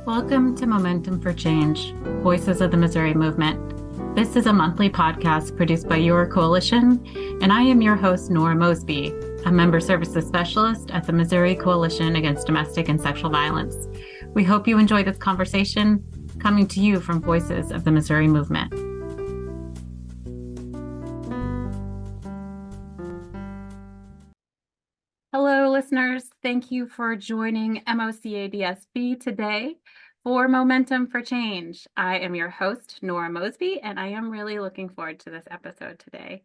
Welcome to Momentum for Change, Voices of the Missouri Movement. This is a monthly podcast produced by your coalition, and I am your host, Nora Mosby, a Member Services Specialist at the Missouri Coalition Against Domestic and Sexual Violence. We hope you enjoy this conversation coming to you from Voices of the Missouri Movement. Hello, listeners. Thank you for joining MOCADSV today for Momentum for Change. I am your host, Nora Mosby, and I am really looking forward to this episode today.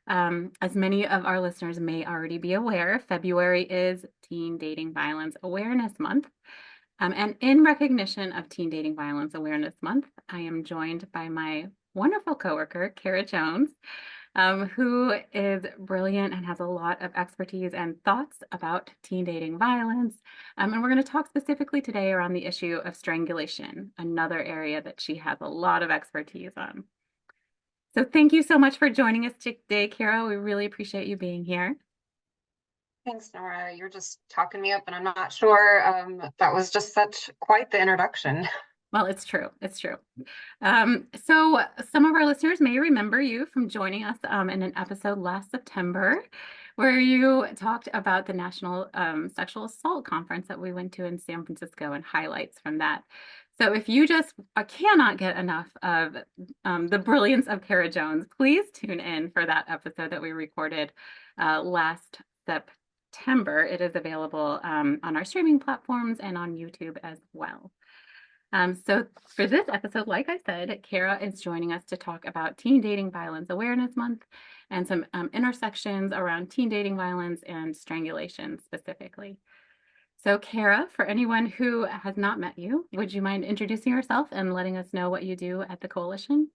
As many of our listeners may already be aware, February is Teen Dating Violence Awareness Month. And in recognition of Teen Dating Violence Awareness Month, I am joined by my wonderful coworker, Cara Jones, who is brilliant and has a lot of expertise and thoughts about teen dating violence. And we're going to talk specifically today around the issue of strangulation, another area that she has a lot of expertise on. So thank you so much for joining us today, Cara. We really appreciate you being here. Thanks, Nora. You're just talking me up, and I'm not sure. That was just quite the introduction. Well, it's true. It's true. So some of our listeners may remember you from joining us in an episode last September where you talked about the National Sexual Assault Conference that we went to in San Francisco and highlights from that. So if you just cannot get enough of the brilliance of Cara Jones, please tune in for that episode that we recorded last September. It is available on our streaming platforms and on YouTube as well. So for this episode, like I said, Cara is joining us to talk about Teen Dating Violence Awareness Month and some intersections around teen dating violence and strangulation specifically. So Cara, for anyone who has not met you, would you mind introducing yourself and letting us know what you do at the Coalition?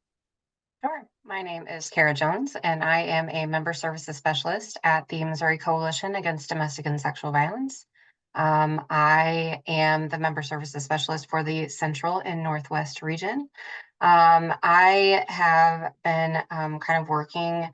Sure. My name is Cara Jones, and I am a Member Services Specialist at the Missouri Coalition Against Domestic and Sexual Violence. I am the Member Services Specialist for the Central and Northwest region. I have been kind of working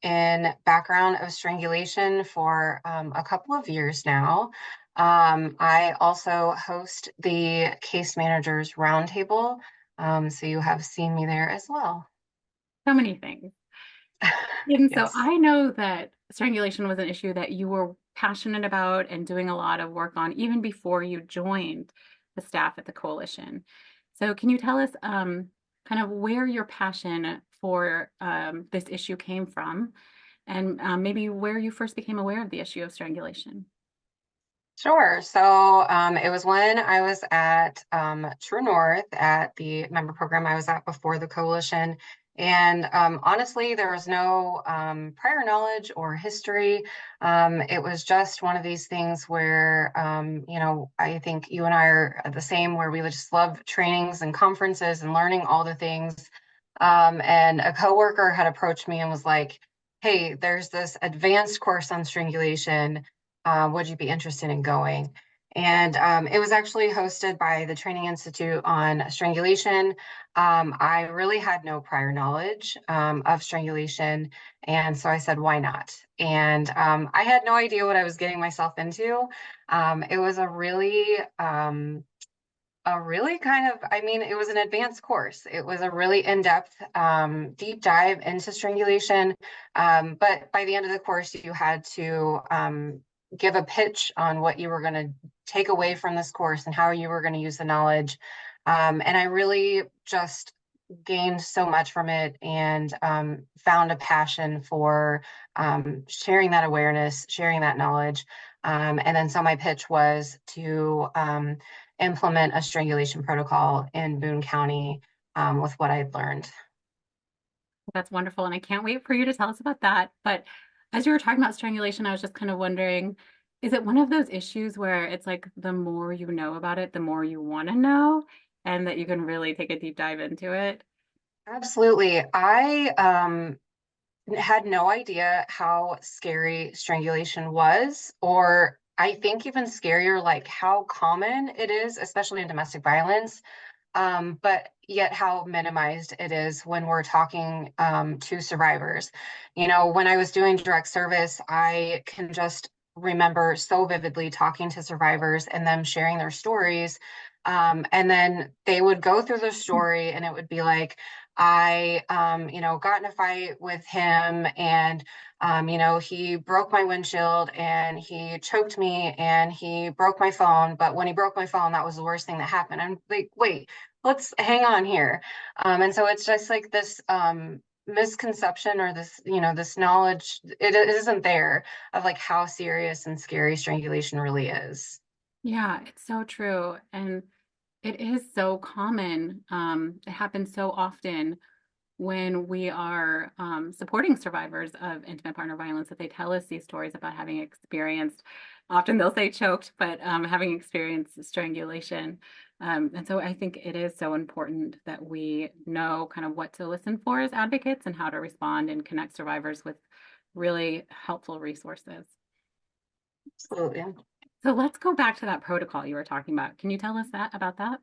in background of strangulation for a couple of years now. I also host the Case Managers Roundtable, so you have seen me there as well. So many things. And Yes. so I know that strangulation was an issue that you were passionate about and doing a lot of work on even before you joined the staff at the Coalition. So can you tell us kind of where your passion for this issue came from and maybe where you first became aware of the issue of strangulation? Sure. So it was when I was at True North at the member program I was at before the Coalition. And honestly, there was no prior knowledge or history. It was just one of these things where, I think you and I are the same, where we just love trainings and conferences and learning all the things. And a coworker had approached me and was like, hey, there's this advanced course on strangulation. Would you be interested in going? And it was actually hosted by the Training Institute on Strangulation. I really had no prior knowledge of strangulation. And so I said, why not? And I had no idea what I was getting myself into. It was a really kind of, it was an advanced course. It was a really in-depth, deep dive into strangulation. But by the end of the course, you had to give a pitch on what you were going to take away from this course and how you were going to use the knowledge. And I really just gained so much from it and found a passion for sharing that awareness, sharing that knowledge. And then so my pitch was to implement a strangulation protocol in Boone County with what I'd learned. That's wonderful. And I can't wait for you to tell us about that. But as you were talking about strangulation, I was just kind of wondering, is it one of those issues where it's like the more you know about it, the more you want to know, and that you can really take a deep dive into it? Absolutely. I had no idea how scary strangulation was, or I think even scarier, like how common it is, especially in domestic violence. But yet how minimized it is when we're talking to survivors. You know, when I was doing direct service, I can just remember so vividly talking to survivors and them sharing their stories And then they would go through the story and it would be like, I, got in a fight with him and, he broke my windshield and he choked me and he broke my phone. But when he broke my phone, that was the worst thing that happened. I'm like, wait, let's hang on here. And so it's just like this, misconception or this, this knowledge, it isn't there of like how serious and scary strangulation really is. Yeah, it's so true. And it is so common. It happens so often when we are supporting survivors of intimate partner violence that they tell us these stories about having experienced, often they'll say choked, but having experienced strangulation. And so I think it is so important that we know kind of what to listen for as advocates and how to respond and connect survivors with really helpful resources. Absolutely. So let's go back to that protocol you were talking about. Can you tell us that about that?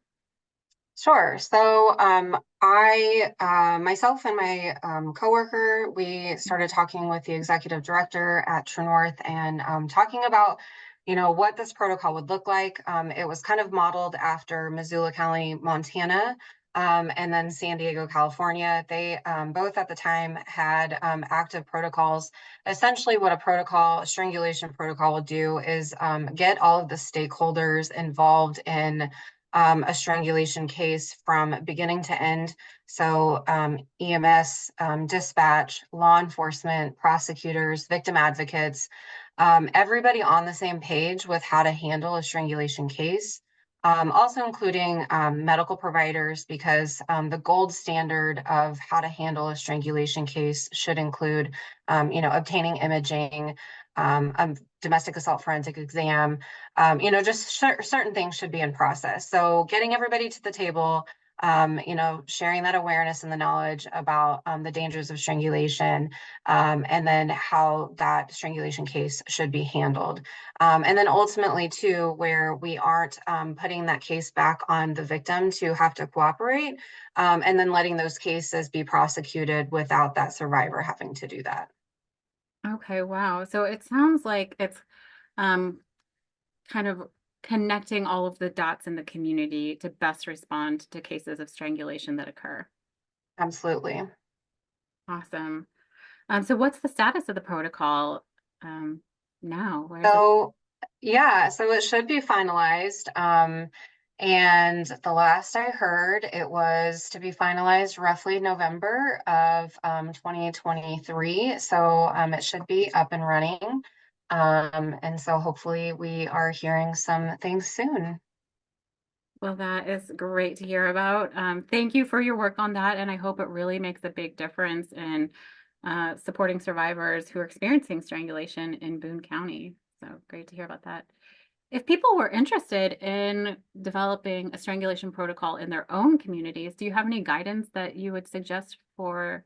Sure. So I, myself and my coworker, we started talking with the executive director at True North and talking about, what this protocol would look like. It was kind of modeled after Missoula County, Montana, and then San Diego, California. They both at the time had active protocols. Essentially, what a strangulation protocol will do is get all of the stakeholders involved in a strangulation case from beginning to end. So EMS, dispatch, law enforcement, prosecutors, victim advocates, everybody on the same page with how to handle a strangulation case. Also including medical providers, because the gold standard of how to handle a strangulation case should include, obtaining imaging, a domestic assault forensic exam, just certain things should be in process. So getting everybody to the table, sharing that awareness and the knowledge about the dangers of strangulation, and then how that strangulation case should be handled. And then ultimately, too, where we aren't putting that case back on the victim to have to cooperate, and then letting those cases be prosecuted without that survivor having to do that. Okay, wow. So it sounds like it's um, kind of connecting all of the dots in the community to best respond to cases of strangulation that occur. Absolutely. Awesome. So what's the status of the protocol now? Where is it? So, yeah, so it should be finalized. And the last I heard, it was to be finalized roughly November of 2023. So it should be up and running. And so hopefully we are hearing some things soon. Well, that is great to hear about. Thank you for your work on that, and I hope it really makes a big difference in supporting survivors who are experiencing strangulation in Boone County. So great to hear about that. If people were interested in developing a strangulation protocol in their own communities, do you have any guidance that you would suggest for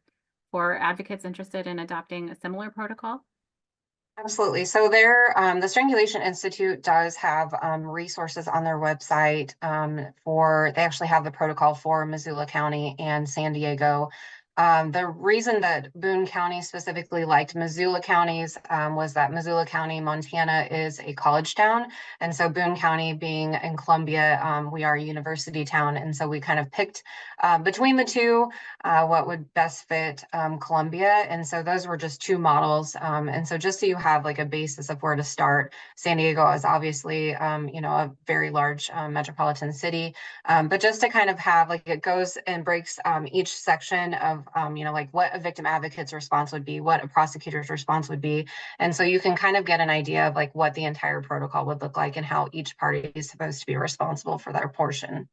advocates interested in adopting a similar protocol? Absolutely. So the Strangulation Institute does have resources on their website they actually have the protocol for Missoula County and San Diego. The reason that Boone County specifically liked Missoula counties was that Missoula County, Montana is a college town. And so Boone County being in Columbia, we are a university town. And so we kind of picked between the two what would best fit Columbia. And so those were just two models. And so just so you have like a basis of where to start, San Diego is obviously, a very large metropolitan city. But just to kind of have like it goes and breaks each section of, like what a victim advocate's response would be, what a prosecutor's response would be. And so you can kind of get an idea of like what the entire protocol would look like and how each party is supposed to be responsible for their portion.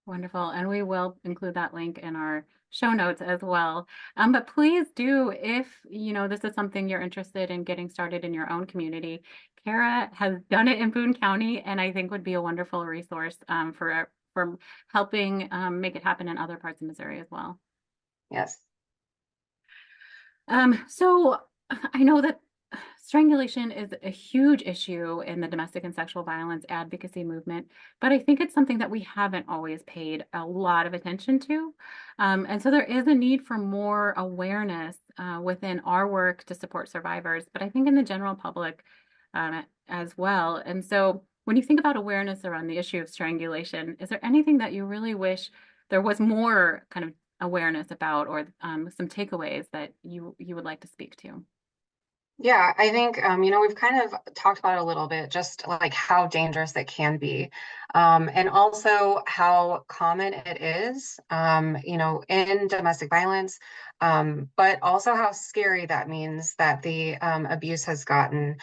Wonderful. And we will include that link in our show notes as well. But please do, if this is something you're interested in getting started in your own community. Cara has done it in Boone County, and I think would be a wonderful resource for helping make it happen in other parts of Missouri as well. Yes. So I know that strangulation is a huge issue in the domestic and sexual violence advocacy movement, but I think it's something that we haven't always paid a lot of attention to. And so there is a need for more awareness within our work to support survivors, but I think in the general public as well. And so when you think about awareness around the issue of strangulation, is there anything that you really wish there was more kind of awareness about, or some takeaways that you would like to speak to? Yeah, I think, we've kind of talked about it a little bit, just like how dangerous it can be, and also how common it is, in domestic violence, but also how scary that means that the abuse has gotten.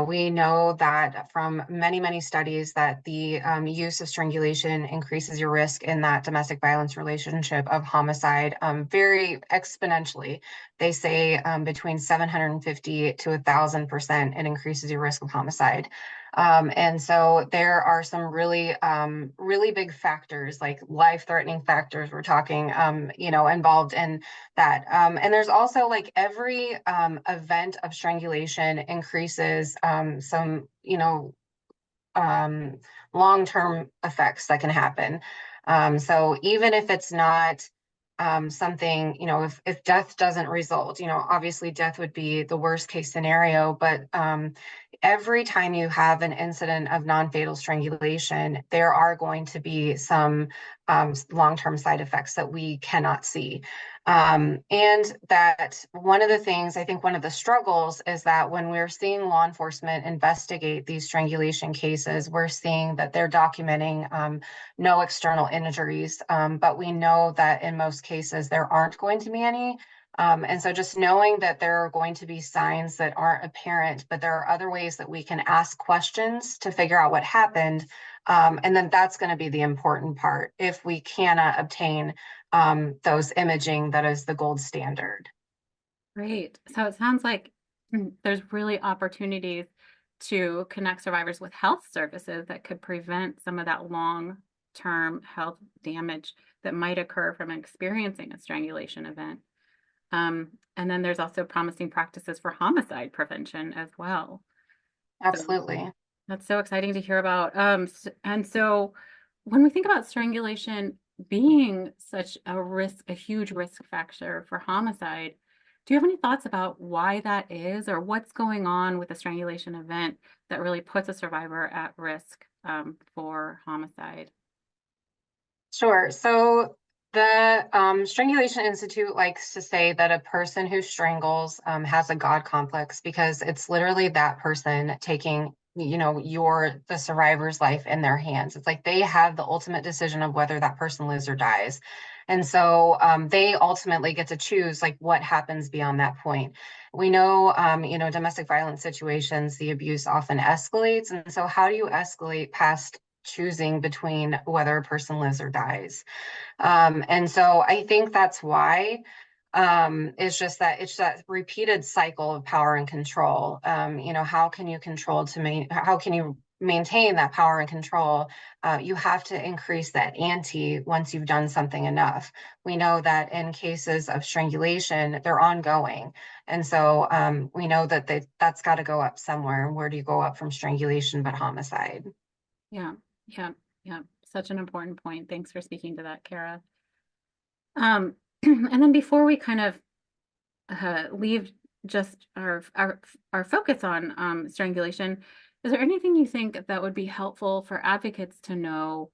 We know that from many, many studies that the use of strangulation increases your risk in that domestic violence relationship of homicide very exponentially. They say between 750 to 1,000% it increases your risk of homicide. And so there are some really big factors, like life-threatening factors we're talking, involved in that. And there's also like every event of strangulation increases some, um, long-term effects that can happen. So even if it's not something, if death doesn't result, obviously death would be the worst case scenario, but every time you have an incident of non-fatal strangulation, there are going to be some long-term side effects that we cannot see. And that one of the things, I think one of the struggles is that when we're seeing law enforcement investigate these strangulation cases, we're seeing that they're documenting no external injuries, but we know that in most cases there aren't going to be any. And so just knowing that there are going to be signs that aren't apparent, but there are other ways that we can ask questions to figure out what happened. And then that's going to be the important part if we cannot obtain those imaging that is the gold standard. Great. So it sounds like there's really opportunities to connect survivors with health services that could prevent some of that long-term health damage that might occur from experiencing a strangulation event. And then there's also promising practices for homicide prevention as well. So Absolutely. that's so exciting to hear about. And so when we think about strangulation being such a risk, a huge risk factor for homicide, do you have any thoughts about why that is, or what's going on with a strangulation event that really puts a survivor at risk for homicide? Sure. So the Strangulation Institute likes to say that a person who strangles has a God complex because it's literally that person taking, the survivor's life in their hands. It's like they have the ultimate decision of whether that person lives or dies. And so they ultimately get to choose like what happens beyond that point. We know, domestic violence situations, the abuse often escalates. And so how do you escalate past choosing between whether a person lives or dies? And so I think that's why it's that repeated cycle of power and control. How can you how can you maintain that power and control? You have to increase that ante once you've done something enough. We know that in cases of strangulation, they're ongoing. And so we know that that's got to go up somewhere. Where do you go up from strangulation but homicide? Yeah, yeah, yeah. Such an important point. Thanks for speaking to that, Cara. Um, and then before we kind of leave just our focus on strangulation, is there anything you think that would be helpful for advocates to know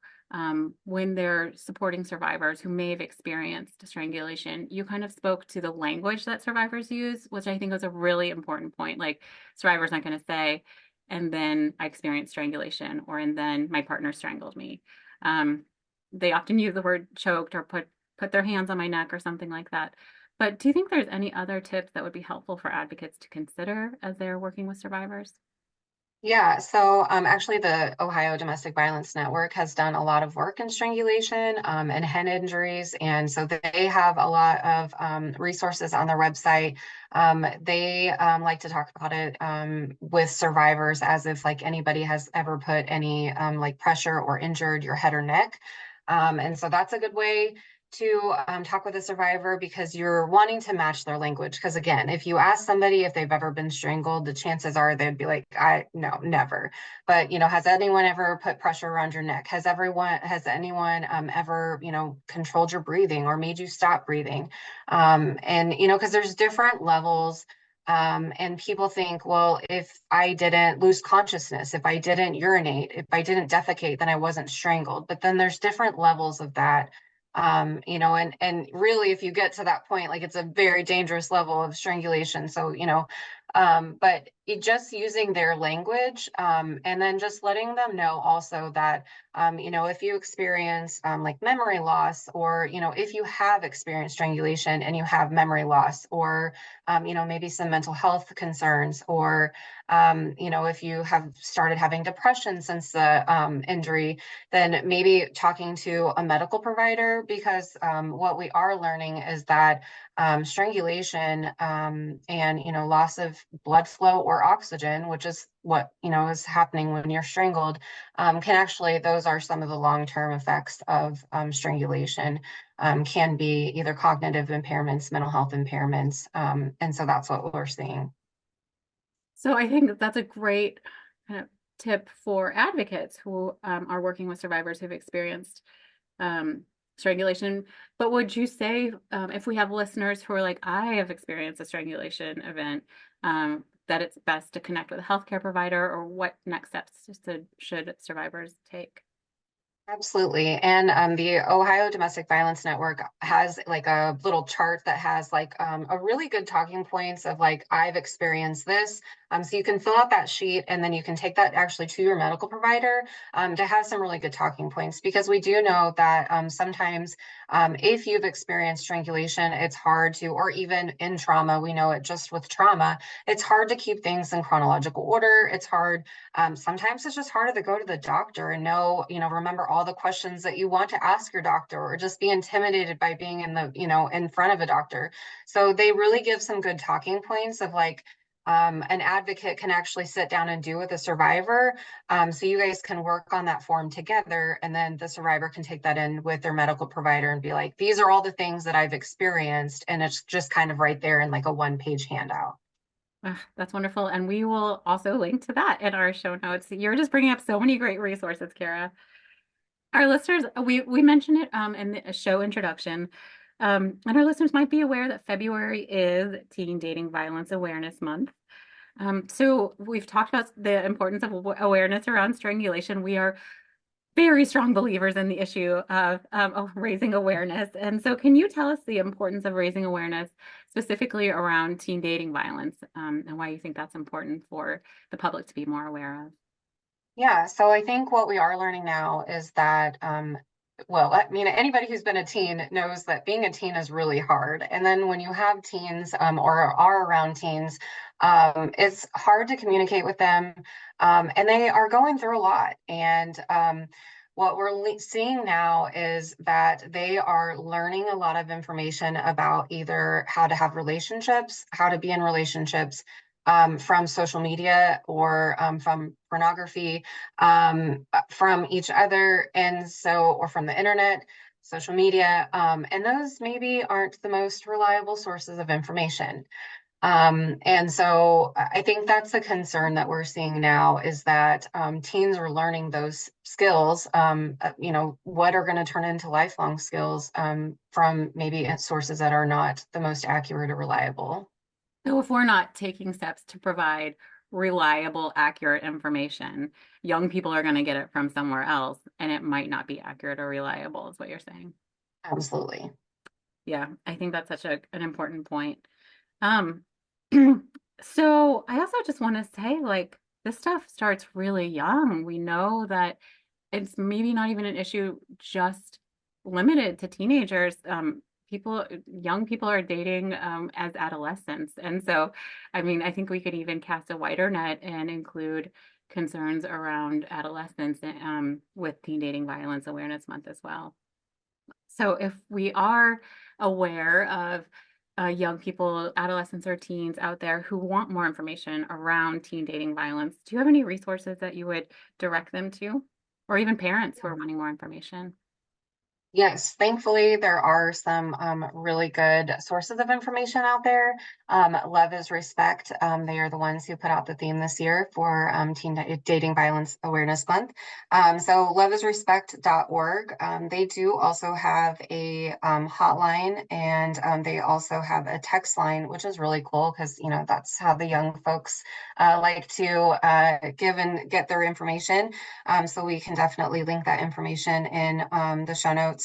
when they're supporting survivors who may have experienced strangulation? You kind of spoke to the language that survivors use, which I think was a really important point. Like survivors not going to say, and then I experienced strangulation, or and then my partner strangled me. Um, they often use the word choked or put their hands on my neck or something like that. But do you think there's any other tips that would be helpful for advocates to consider as they're working with survivors? Yeah, so actually, the Ohio Domestic Violence Network has done a lot of work in strangulation and head injuries. And so they have a lot of resources on their website. They like to talk about it with survivors as if like anybody has ever put any like pressure or injured your head or neck. And so that's a good way to talk with a survivor because you're wanting to match their language. Because again, if you ask somebody if they've ever been strangled, the chances are they'd be like, no, never. But, has anyone ever put pressure around your neck? Has anyone ever, controlled your breathing or made you stop breathing? And, because there's different levels And people think, well, if I didn't lose consciousness, if I didn't urinate, if I didn't defecate, then I wasn't strangled. But then there's different levels of that. And really, if you get to that point, like it's a very dangerous level of strangulation. So, but just using their language, and then just letting them know also that, if you experience like memory loss, or, if you have experienced strangulation and you have memory loss, or, maybe some mental health concerns, or, if you have started having depression since the injury, then maybe talking to a medical provider, because what we are learning is that strangulation, and loss of blood flow or oxygen, which is what is happening when you're strangled, can actually, those are some of the long-term effects of strangulation. Can be either cognitive impairments, mental health impairments, and so that's what we're seeing. So I think that's a great kind of tip for advocates who are working with survivors who've experienced um, strangulation. But would you say, if we have listeners who are like, I have experienced a strangulation event, that it's best to connect with a healthcare provider, or what next steps should survivors take? Absolutely. And the Ohio Domestic Violence Network has like a little chart that has like a really good talking points of like, I've experienced this. So you can fill out that sheet, and then you can take that actually to your medical provider, to have some really good talking points, because we do know that sometimes, if you've experienced strangulation, it's hard to, or even in trauma, we know it just with trauma, it's hard to keep things in chronological order. It's hard. Sometimes it's just harder to go to the doctor and remember all the questions that you want to ask your doctor, or just be intimidated by being in front of a doctor. So they really give some good talking points of like, an advocate can actually sit down and do with a survivor. So you guys can work on that form together, and then the survivor can take that in with their medical provider and be like, these are all the things that I've experienced. And it's just kind of right there in like a one-page handout. That's wonderful. And we will also link to that in our show notes. You're just bringing up so many great resources, Cara. Our listeners, we mentioned it in the show introduction, and our listeners might be aware that February is Teen Dating Violence Awareness Month. So we've talked about the importance of awareness around strangulation. We are very strong believers in the issue of raising awareness. And so, can you tell us the importance of raising awareness specifically around teen dating violence, and why you think that's important for the public to be more aware of? Yeah, so I think what we are learning now is that, well, I mean, anybody who's been a teen knows that being a teen is really hard. And then when you have teens, or are around teens, it's hard to communicate with them, and they are going through a lot. And what we're seeing now is that they are learning a lot of information about either how to have relationships, how to be in relationships, from social media, or from pornography, from each other, and so, or from the internet, social media, and those maybe aren't the most reliable sources of information. And so I think that's a concern that we're seeing now, is that teens are learning those skills, what are going to turn into lifelong skills, from maybe sources that are not the most accurate or reliable. So, if we're not taking steps to provide reliable, accurate information, young people are going to get it from somewhere else, and it might not be accurate or reliable, is what you're saying. Absolutely. Yeah, I think that's such an important point. Um, so I also just want to say, like, this stuff starts really young. We know that it's maybe not even an issue just limited to teenagers. Young people are dating as adolescents. And so, I mean, I think we could even cast a wider net and include concerns around adolescents with Teen Dating Violence Awareness Month as well. So if we are aware of young people, adolescents or teens out there who want more information around teen dating violence, do you have any resources that you would direct them to? Or even parents who are wanting more information? Yes, thankfully there are some really good sources of information out there. Love is Respect. They are the ones who put out the theme this year for Dating Violence Awareness Month. So loveisrespect.org. They do also have a hotline, and they also have a text line, which is really cool because that's how the young folks like to give and get their information. So we can definitely link that information in the show notes.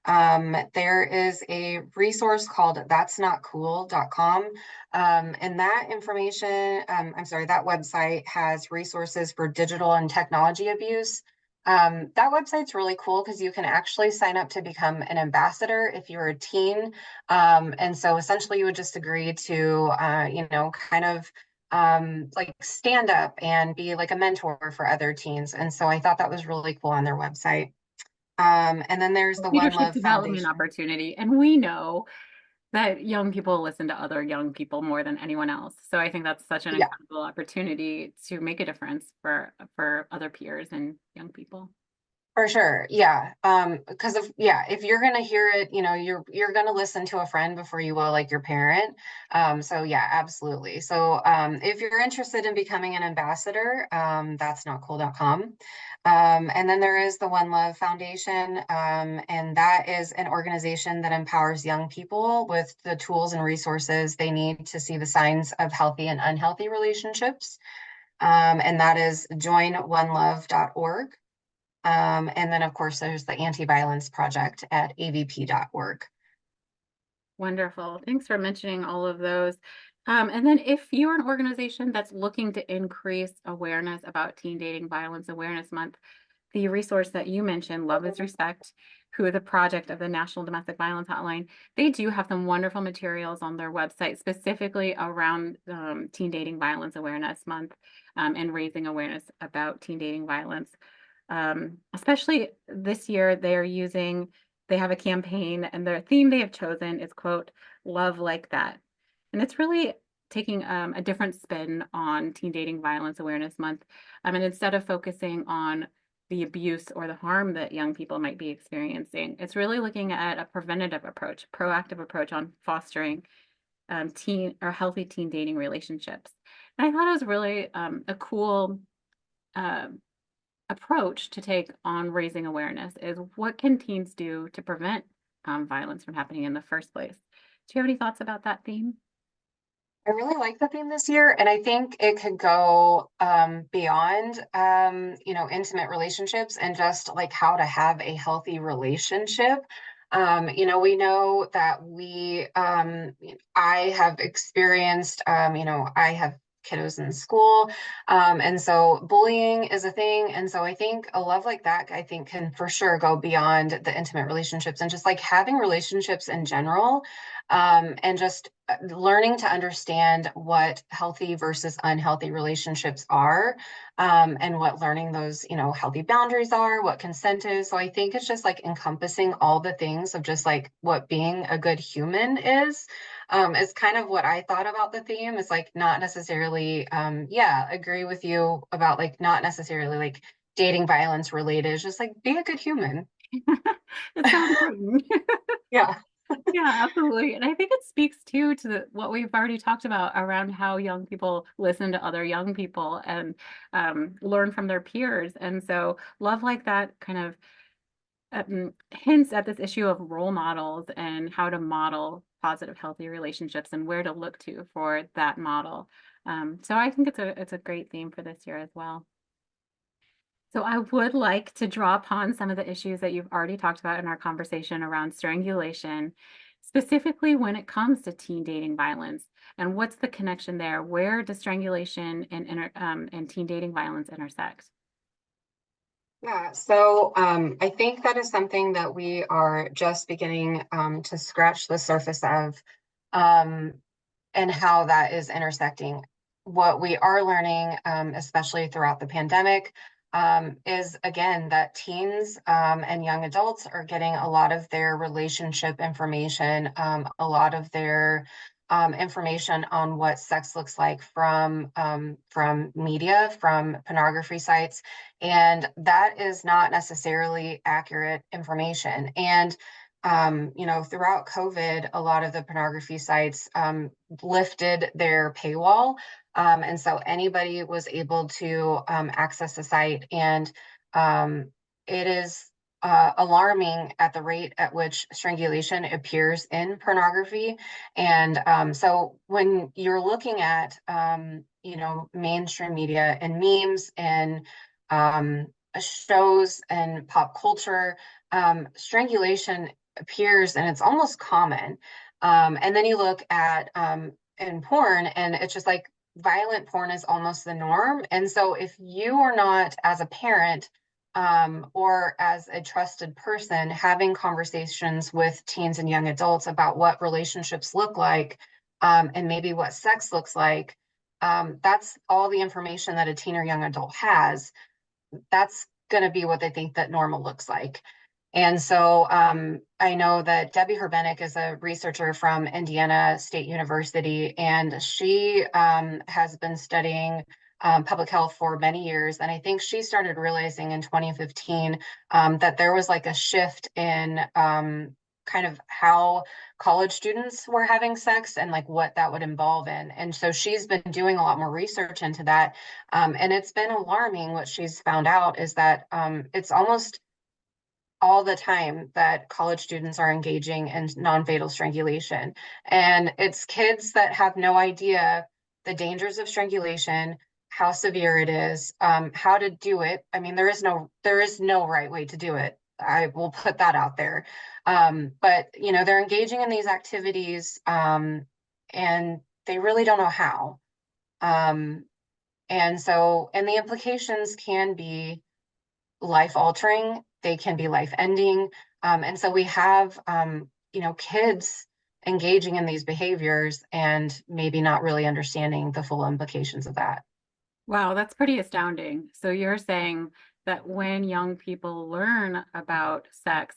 There is a resource called that'snotcool.com. And that information, I'm sorry, that website has resources for digital and technology abuse. That website's really cool because you can actually sign up to become an ambassador if you're a teen. And so essentially you would just agree to, kind of like stand up and be like a mentor for other teens. And so I thought that was really cool on their website. And then there's the One Leadership Love development Foundation. opportunity. And we know that young people listen to other young people more than anyone else. So I think that's such an Yeah. incredible opportunity to make a difference for other peers and young people. For sure. Yeah. Because if you're gonna hear it, you're gonna listen to a friend before you will like your parent. So yeah, absolutely. So if you're interested in becoming an ambassador, that's notcool.com. And then there is the One Love Foundation, and that is an organization that empowers young people with the tools and resources they need to see the signs of healthy and unhealthy relationships. And that is joinonelove.org. And then, of course, there's the Anti-Violence Project at avp.org. Wonderful. Thanks for mentioning all of those. And then if you're an organization that's looking to increase awareness about Teen Dating Violence Awareness Month, the resource that you mentioned, Love is Respect, who is a project of the National Domestic Violence Hotline, they do have some wonderful materials on their website specifically around Teen Dating Violence Awareness Month and raising awareness about teen dating violence. Especially this year, they have a campaign and their theme they have chosen is, quote, love like that. And it's really taking a different spin on Teen Dating Violence Awareness Month. And instead of focusing on the abuse or the harm that young people might be experiencing, it's really looking at a preventative approach, proactive approach on fostering teen or healthy teen dating relationships. And I thought it was really a cool uh, approach to take on raising awareness is what can teens do to prevent violence from happening in the first place? Do you have any thoughts about that theme? I really like the theme this year, and I think it could go beyond, intimate relationships and just like how to have a healthy relationship. We know that I have experienced, I have kiddos in school, and so bullying is a thing. And so I think a love like that, I think, can for sure go beyond the intimate relationships and just like having relationships in general, and just learning to understand what healthy versus unhealthy relationships are, and what learning those, healthy boundaries are, what consent is. So I think it's just like encompassing all the things of just like what being a good human is kind of what I thought about the theme. Is like not necessarily, agree with you about like not necessarily like dating violence related. It's just like be a good human. It's so important. Yeah. Yeah, absolutely. And I think it speaks too to what we've already talked about around how young people listen to other young people and learn from their peers. And so love like that kind of hints at this issue of role models and how to model positive, healthy relationships and where to look to for that model. So I think it's a great theme for this year as well. So I would like to draw upon some of the issues that you've already talked about in our conversation around strangulation, specifically when it comes to teen dating violence. And what's the connection there? Where does strangulation and teen dating violence intersect? Yeah, so I think that is something that we are just beginning to scratch the surface of, um, and how that is intersecting. What we are learning, especially throughout the pandemic, is again that teens and young adults are getting a lot of their relationship information, a lot of their information on what sex looks like from media, from pornography sites, and that is not necessarily accurate information. And throughout COVID, a lot of the pornography sites lifted their paywall, and so anybody was able to access the site, and it is alarming at the rate at which strangulation appears in pornography. And so when you're looking at, mainstream media and memes and shows and pop culture, strangulation appears and it's almost common. And then you look at in porn, and it's just like violent porn is almost the norm. And so if you are not, as a parent, or as a trusted person, having conversations with teens and young adults about what relationships look like, and maybe what sex looks like, that's all the information that a teen or young adult has. That's going to be what they think that normal looks like. And so I know that Debbie Herbenick is a researcher from Indiana State University, and she has been studying public health for many years. And I think she started realizing in 2015 that there was like a shift in kind of how college students were having sex and like what that would involve in. And so she's been doing a lot more research into that. And it's been alarming. What she's found out is that it's almost all the time that college students are engaging in non-fatal strangulation. And it's kids that have no idea the dangers of strangulation, how severe it is, how to do it. I mean, there is no right way to do it. I will put that out there. But they're engaging in these activities, and they really don't know how. And the implications can be life altering, they can be life ending. And so we have, kids engaging in these behaviors and maybe not really understanding the full implications of that. Wow, that's pretty astounding. So you're saying that when young people learn about sex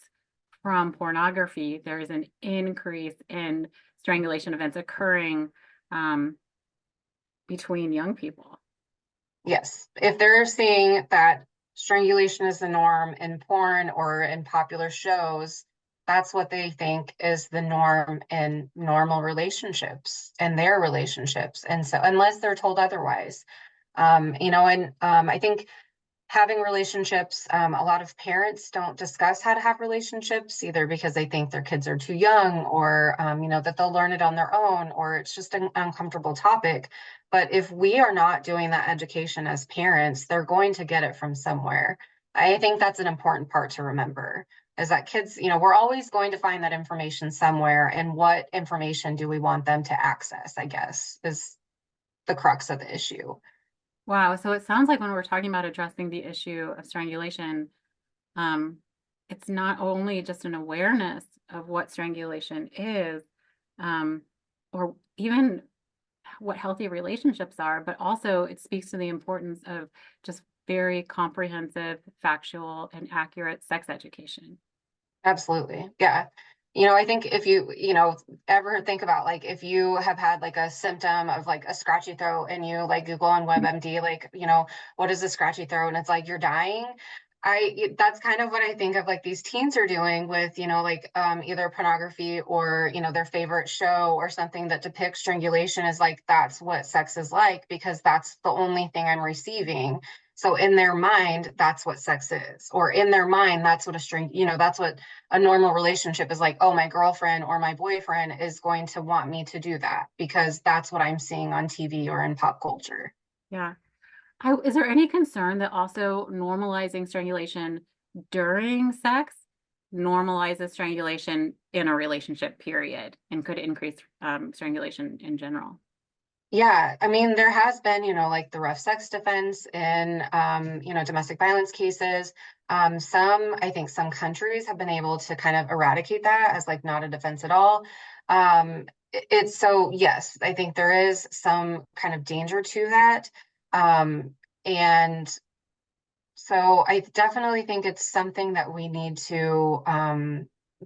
from pornography, there is an increase in strangulation events occurring between young people. Yes. If they're seeing that strangulation is the norm in porn or in popular shows, that's what they think is the norm in normal relationships and their relationships. And so, unless they're told otherwise, I think having relationships, a lot of parents don't discuss how to have relationships, either because they think their kids are too young, or that they'll learn it on their own, or it's just an uncomfortable topic. But if we are not doing that education as parents, they're going to get it from somewhere. I think that's an important part to remember, is that kids, we're always going to find that information somewhere, and what information do we want them to access, I guess, is the crux of the issue. Wow. So it sounds like when we're talking about addressing the issue of strangulation, um, it's not only just an awareness of what strangulation is, or even what healthy relationships are, but also it speaks to the importance of just very comprehensive, factual, and accurate sex education. Absolutely. Yeah. I think if ever think about, like, if you have had like a symptom of like a scratchy throat, and you like Google on WebMD, like, what is a scratchy throat? And it's like you're dying. That's kind of what I think of like these teens are doing with, like either pornography or, their favorite show or something that depicts strangulation, is like, that's what sex is like, because that's the only thing I'm receiving. So in their mind, that's what sex is, or in their mind, that's what that's what a normal relationship is like. Oh, my girlfriend or my boyfriend is going to want me to do that because that's what I'm seeing on TV or in pop culture. Yeah. Is there any concern that also normalizing strangulation during sex normalizes strangulation in a relationship period and could increase strangulation in general? Yeah, I mean, there has been, like the rough sex defense in, domestic violence cases. I think some countries have been able to kind of eradicate that as like not a defense at all. It's so, yes, I think there is some kind of danger to that. And so I definitely think it's something that we need to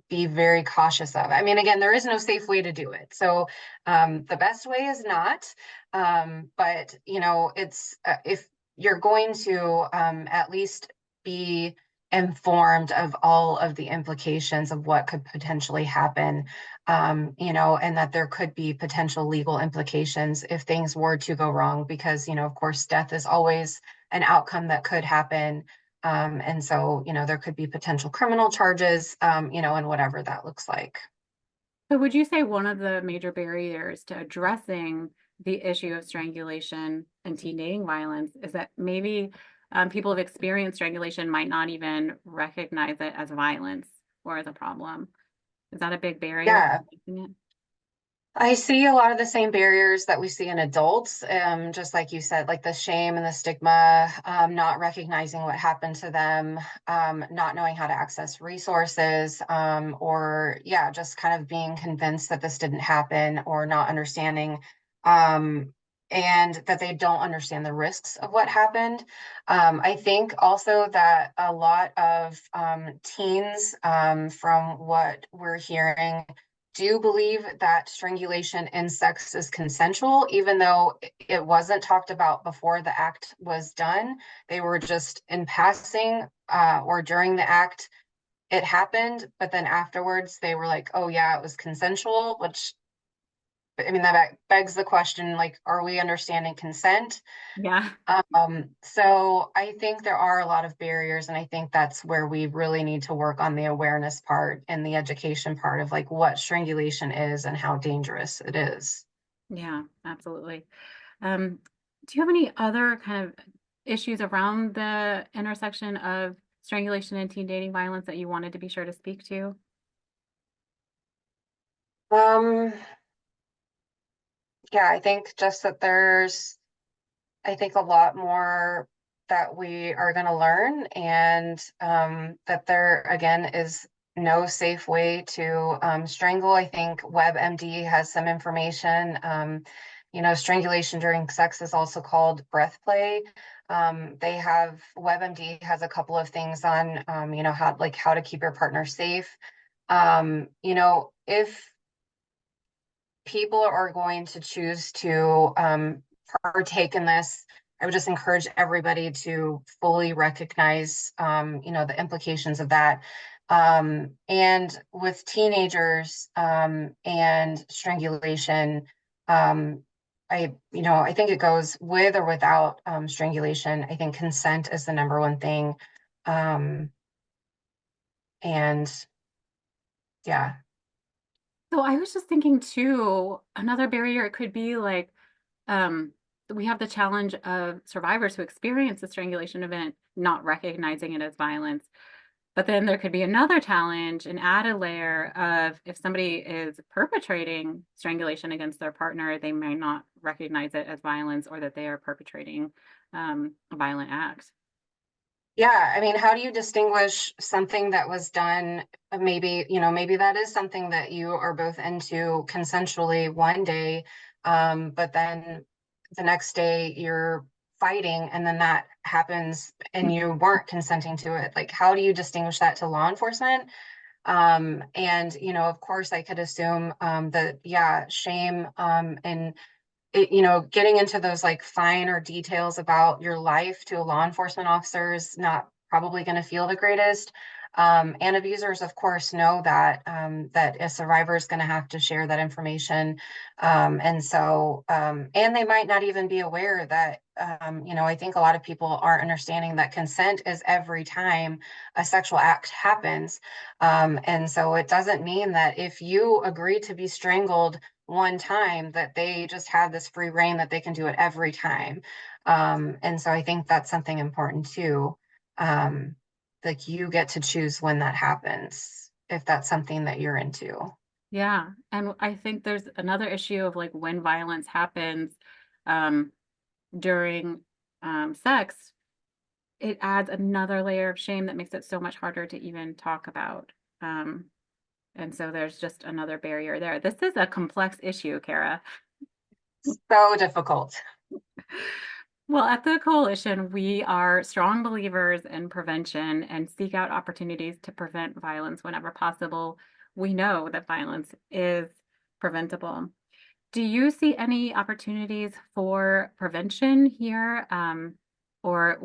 be very cautious of. I mean, again, there is no safe way to do it. So the best way is not. But it's if you're going to at least be informed of all of the implications of what could potentially happen, and that there could be potential legal implications if things were to go wrong, because, of course, death is always an outcome that could happen. And so, there could be potential criminal charges, and whatever that looks like. So would you say one of the major barriers to addressing the issue of strangulation and teen dating violence is that maybe people who've experienced strangulation might not even recognize it as violence or as a problem? Is that a big barrier to Yeah, addressing it? I see a lot of the same barriers that we see in adults, just like you said, like the shame and the stigma, not recognizing what happened to them, not knowing how to access resources, or yeah, just kind of being convinced that this didn't happen or not understanding, and that they don't understand the risks of what happened. I think also that a lot of teens, from what we're hearing, do believe that strangulation in sex is consensual, even though it wasn't talked about before the act was done. They were just in passing, or during the act, it happened, but then afterwards they were like, oh, yeah, it was consensual, which, I mean, that begs the question, like, are we understanding consent? Yeah. So I think there are a lot of barriers, and I think that's where we really need to work on the awareness part and the education part of like what strangulation is and how dangerous it is. Yeah, absolutely. Um, do you have any other kind of issues around the intersection of strangulation and teen dating violence that you wanted to be sure to speak to? Um, yeah, I think just that I think a lot more that we are going to learn, and that there again is no safe way to strangle. I think WebMD has some information. Strangulation during sex is also called breath play. WebMD has a couple of things on, how to keep your partner safe. If people are going to choose to partake in this, I would just encourage everybody to fully recognize, the implications of that. And with teenagers, and strangulation, I think it goes with or without strangulation. I think consent is the number one thing. Um, and yeah. So I was just thinking too, another barrier could be like um, we have the challenge of survivors who experience a strangulation event not recognizing it as violence. But then there could be another challenge, an added layer of if somebody is perpetrating strangulation against their partner, they may not recognize it as violence or that they are perpetrating a violent act. Yeah, I mean, how do you distinguish something that was done? Maybe that is something that you are both into consensually one day, but then the next day you're fighting, and then that happens and you weren't consenting to it. Like, how do you distinguish that to law enforcement? And, of course, I could assume that, yeah, shame, and getting into those like finer details about your life to a law enforcement officer is not probably going to feel the greatest. And abusers, of course, know that a survivor is going to have to share that information, and they might not even be aware that. I think a lot of people aren't understanding that consent is every time a sexual act happens, and so it doesn't mean that if you agree to be strangled one time that they just have this free reign that they can do it every time. And so I think that's something important too. Um, like you get to choose when that happens, if that's something that you're into. Yeah. And I think there's another issue of like when violence happens um, during sex, it adds another layer of shame that makes it so much harder to even talk about. Um, and so there's just another barrier there. This is a complex issue, Cara. So difficult. Well, at the coalition, we are strong believers in prevention and seek out opportunities to prevent violence whenever possible. We know that violence is preventable. Do you see any opportunities for prevention here? Or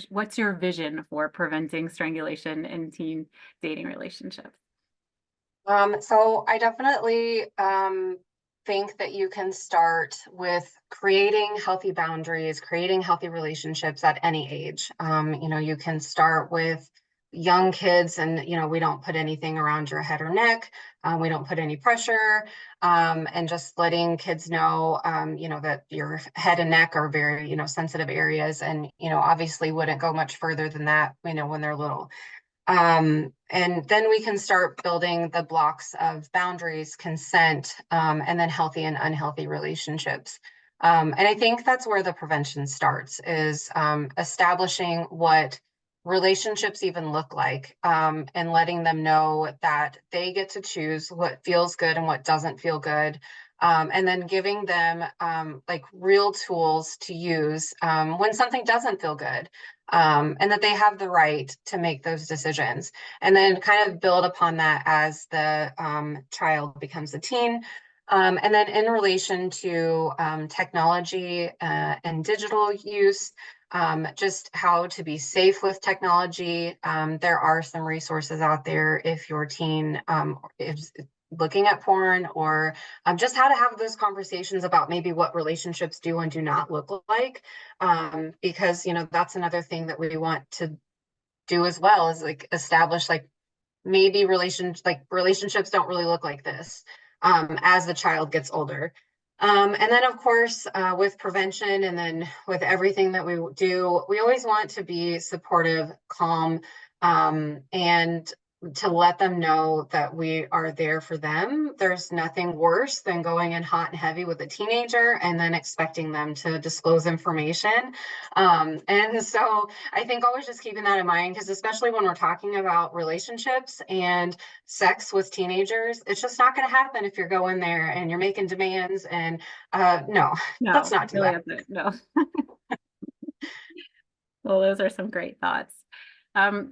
what's your vision for preventing strangulation in teen dating relationships? So I definitely think that you can start with creating healthy boundaries, creating healthy relationships at any age. You can start with young kids, and we don't put anything around your head or neck. We don't put any pressure, and just letting kids know, that your head and neck are very, sensitive areas, and obviously wouldn't go much further than that, when they're little. And then we can start building the blocks of boundaries, consent, and then healthy and unhealthy relationships. And I think that's where the prevention starts, is establishing what relationships even look like, and letting them know that they get to choose what feels good and what doesn't feel good. And then giving them like real tools to use when something doesn't feel good, and that they have the right to make those decisions, and then kind of build upon that as the child becomes a teen. And then in relation to technology and digital use, just how to be safe with technology. There are some resources out there if your teen is looking at porn, or just how to have those conversations about maybe what relationships do and do not look like. Because that's another thing that we want to do as well, is like establish like maybe relationships don't really look like this as the child gets older. And then of course, with prevention, and then with everything that we do, we always want to be supportive, calm, and to let them know that we are there for them. There's nothing worse than going in hot and heavy with a teenager and then expecting them to disclose information. And so I think always just keeping that in mind, because especially when we're talking about relationships and sex with teenagers, it's just not going to happen if you're going there and you're making demands. And no, let's No, not it do really that. isn't. No. Well, those are some great thoughts.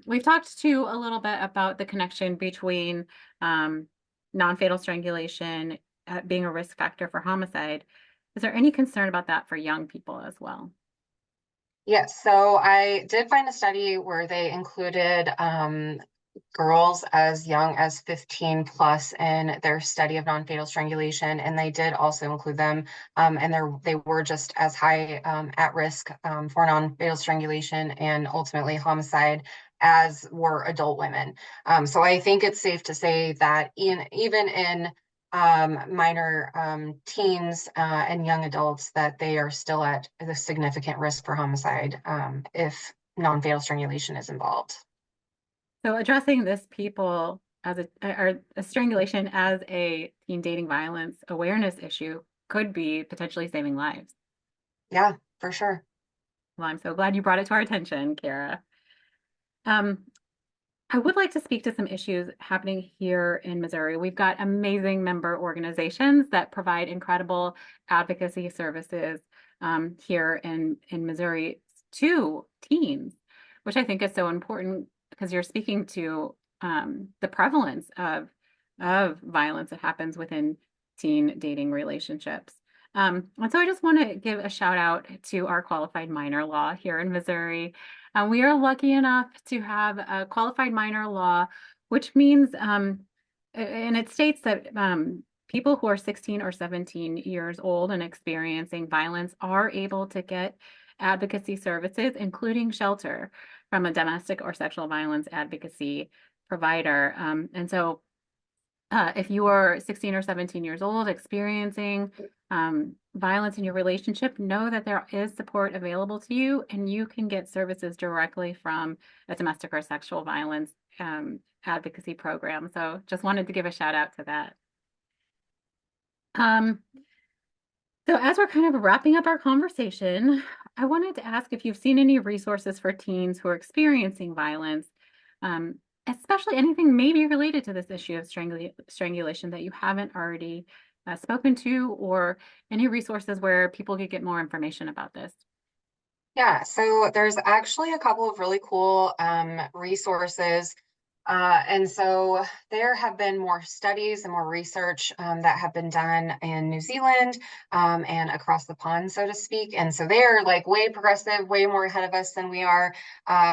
We've talked too a little bit about the connection between non-fatal strangulation being a risk factor for homicide. Is there any concern about that for young people as well? Yes, so I did find a study where they included girls as young as 15 plus in their study of non-fatal strangulation, and they did also include them, and they were just as high at risk for non-fatal strangulation and ultimately homicide as were adult women. So I think it's safe to say that even in minor teens and young adults, that they are still at a significant risk for homicide if non-fatal strangulation is involved. So addressing this people as or a strangulation as a teen dating violence awareness issue could be potentially saving lives. Yeah, for sure. Well, I'm so glad you brought it to our attention, Kara. Um, I would like to speak to some issues happening here in Missouri. We've got amazing member organizations that provide incredible advocacy services here in Missouri to teens, which I think is so important because you're speaking to the prevalence of violence that happens within teen dating relationships. And so I just want to give a shout out to our qualified minor law here in Missouri. We are lucky enough to have a qualified minor law, which means, and it states that people who are 16 or 17 years old and experiencing violence are able to get advocacy services, including shelter, from a domestic or sexual violence advocacy provider. And so if you are 16 or 17 years old experiencing violence in your relationship, know that there is support available to you and you can get services directly from a domestic or sexual violence advocacy program. So just wanted to give a shout out to that. Um, so as we're kind of wrapping up our conversation, I wanted to ask if you've seen any resources for teens who are experiencing violence, um, especially anything maybe related to this issue of strangulation that you haven't already spoken to, or any resources where people could get more information about this. Yeah, so there's actually a couple of really cool resources. And so there have been more studies and more research that have been done in New Zealand and across the pond, so to speak. And so they're like way progressive, way more ahead of us than we are.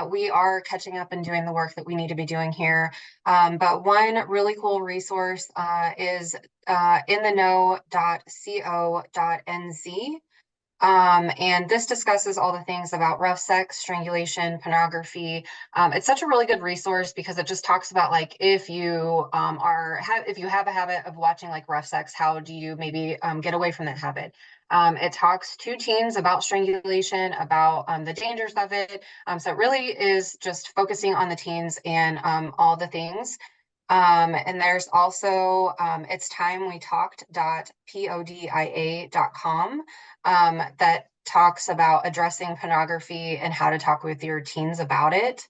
We are catching up and doing the work that we need to be doing here. But one really cool resource is intheknow.co.nz. And this discusses all the things about rough sex, strangulation, pornography. It's such a really good resource because it just talks about like if you if you have a habit of watching like rough sex, how do you maybe get away from that habit? It talks to teens about strangulation, about the dangers of it. So it really is just focusing on the teens and all the things. And there's also it's time we talked.podia.com that talks about addressing pornography and how to talk with your teens about it.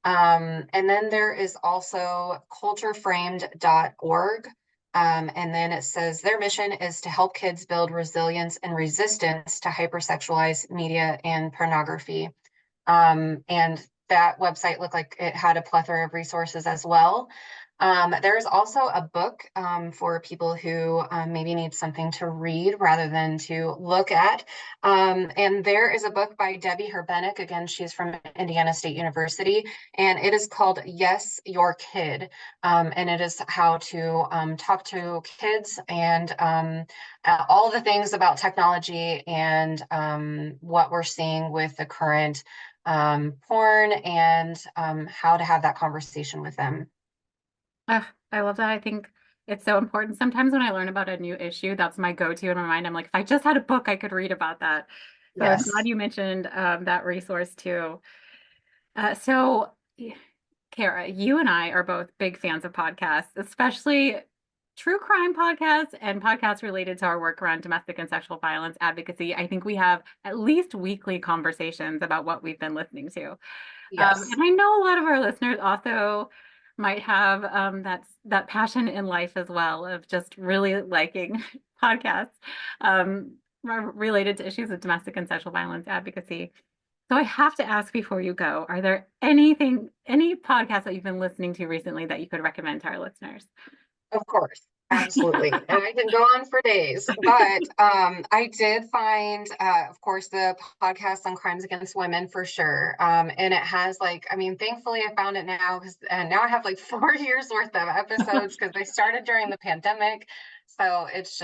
And then there is also cultureframed.org. And then it says their mission is to help kids build resilience and resistance to hypersexualized media and pornography. And that website looked like it had a plethora of resources as well. There's also a book for people who maybe need something to read rather than to look at. And there is a book by Debbie Herbenek. Again, she's from Indiana State University, and it is called Yes, Your Kid. And it is how to talk to kids and all the things about technology and what we're seeing with the current porn and how to have that conversation with them. Ugh, I love that. I think it's so important. Sometimes when I learn about a new issue, that's my go-to in my mind. I'm like, if I just had a book, I could read about that. So I'm glad Yes. you mentioned that resource too. So, Kara, you and I are both big fans of podcasts, especially true crime podcasts and podcasts related to our work around domestic and sexual violence advocacy. I think we have at least weekly conversations about what we've been listening to. Yes. And I know a lot of our listeners also might have that passion in life as well of just really liking podcasts related to issues of domestic and sexual violence advocacy. So I have to ask before you go, are there any podcasts that you've been listening to recently that you could recommend to our listeners? Of course, absolutely. And I can go on for days, but I did find, of course, the podcast on crimes against women for sure. And it has like, I mean, thankfully I found it now because now I have like 4 years worth of episodes because they started during the pandemic. So it's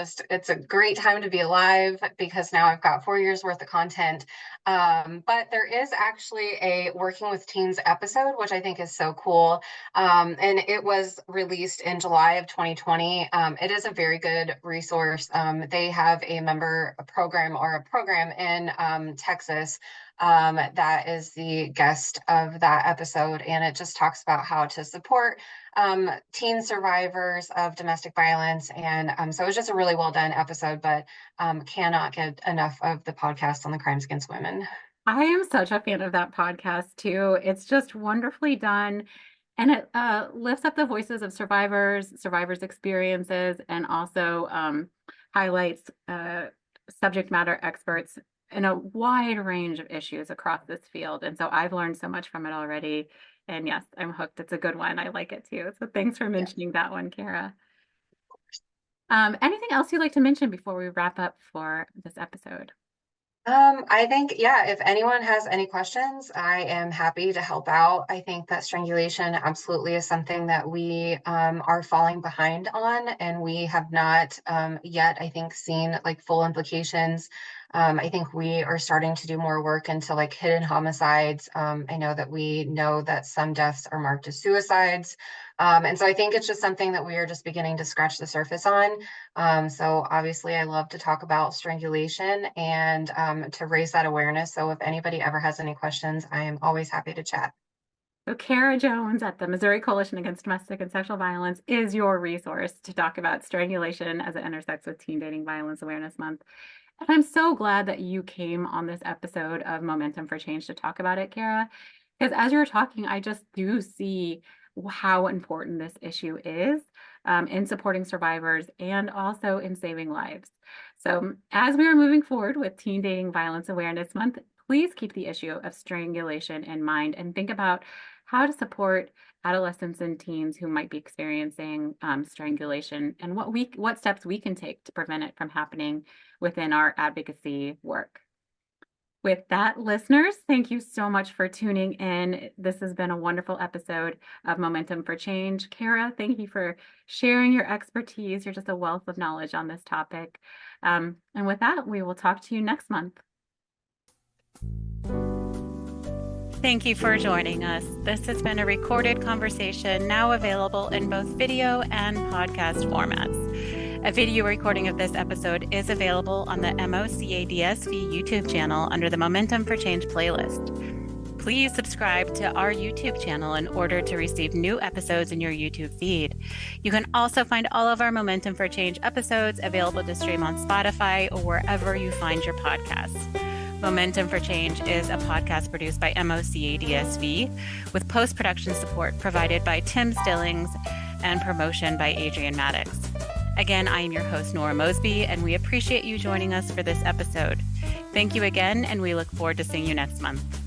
a great time to be alive because now I've got 4 years worth of content. But there is actually a Working with Teens episode, which I think is so cool. And it was released in July of 2020. It is a very good resource. They have a member program or a program in Texas that is the guest of that episode. And it just talks about how to support teen survivors of domestic violence. And so it was just a really well done episode, but cannot get enough of the podcast on the crimes against women. I am such a fan of that podcast too. It's just wonderfully done. And it lifts up the voices of survivors' experiences, and also highlights subject matter experts in a wide range of issues across this field. And so I've learned so much from it already. And yes, I'm hooked. It's a good one. I like it too. So thanks for Yes. mentioning that one, Kara. Anything else you'd like to mention before we wrap up for this episode? I think, yeah, if anyone has any questions, I am happy to help out. I think that strangulation absolutely is something that we are falling behind on, and we have not yet, I think, seen like full implications. I think we are starting to do more work into like hidden homicides. I know that we know that some deaths are marked as suicides. And so I think it's just something that we are just beginning to scratch the surface on. So obviously, I love to talk about strangulation and to raise that awareness. So if anybody ever has any questions, I am always happy to chat. So Cara Jones at the Missouri Coalition Against Domestic and Sexual Violence is your resource to talk about strangulation as it intersects with Teen Dating Violence Awareness Month. And I'm so glad that you came on this episode of Momentum for Change to talk about it, Cara, because as you were talking, I just do see how important this issue is in supporting survivors and also in saving lives. So as we are moving forward with Teen Dating Violence Awareness Month, please keep the issue of strangulation in mind and think about how to support adolescents and teens who might be experiencing strangulation and what steps we can take to prevent it from happening within our advocacy work. With that, listeners, thank you so much for tuning in. This has been a wonderful episode of Momentum for Change. Cara, thank you for sharing your expertise. You're just a wealth of knowledge on this topic. And with that, we will talk to you next month. Thank you for joining us. This has been a recorded conversation now available in both video and podcast formats. A video recording of this episode is available on the MOCADSV YouTube channel under the Momentum for Change playlist. Please subscribe to our YouTube channel in order to receive new episodes in your YouTube feed. You can also find all of our Momentum for Change episodes available to stream on Spotify or wherever you find your podcasts. Momentum for Change is a podcast produced by MOCADSV with post-production support provided by Tim Stillings and promotion by Adrian Maddox. Again, I am your host, Nora Mosby, and we appreciate you joining us for this episode. Thank you again, and we look forward to seeing you next month.